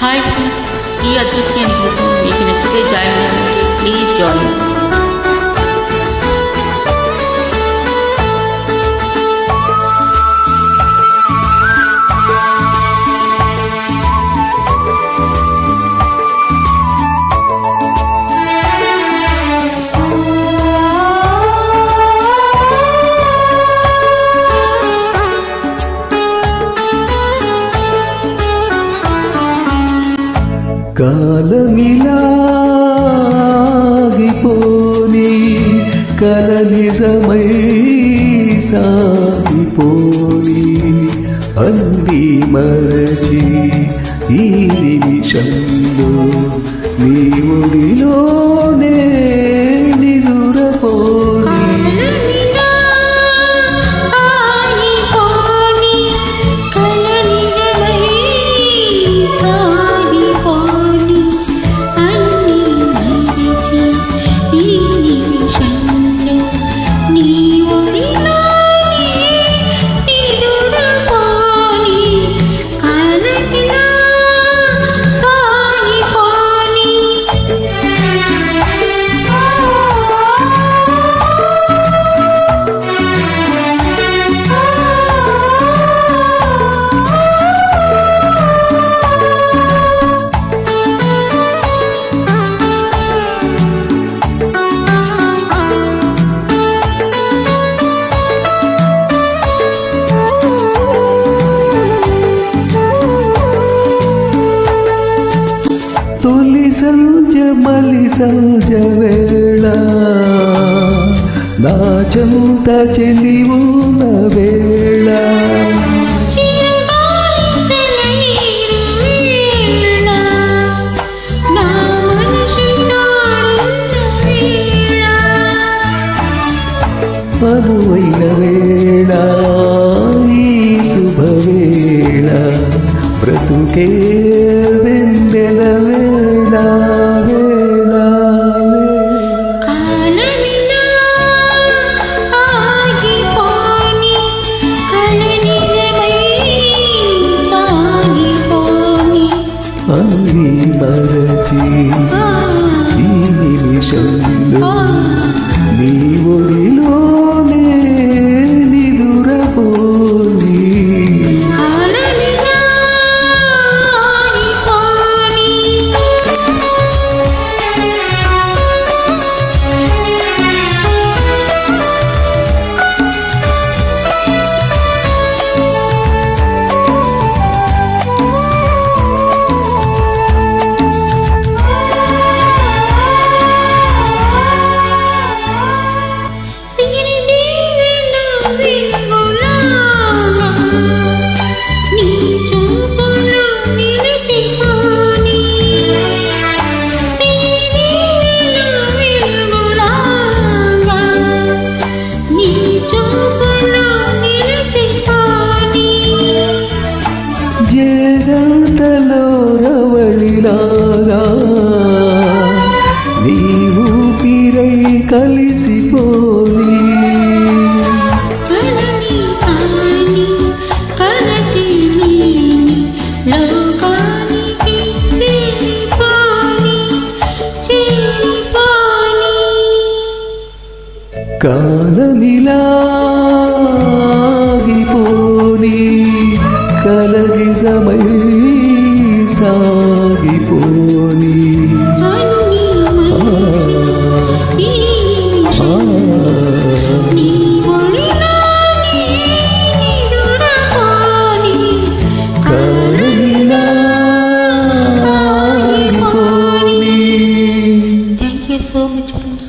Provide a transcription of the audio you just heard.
Hi friends, ఈ అదృశ్యం మీకు నచ్చితే జాయిన్ అవ్వండి. Please join. కాలమిలాగిపోని కల నిజమై సాగిపోని అన్ని మరచి ఈ నిమిషంలో నీ ఒడిలోనే నిదురపోని తొలి సంజ మలి సంజ వేళ నా చెంత చెలివున వేళ అనువైన వేళ ఈ శుభవేళ బ్రతుకే వెన్నెల వేళ వేళ అన్ని మరచి ఈ నిమిషంలో నీ ఒడిలోనే నిదురపోని జగంటలో రవళిలాగా నీవు పిరై కలిసిపోని కాలమిలాగిపోని కల నిజమై సాగిపోని Thank you so much, friends.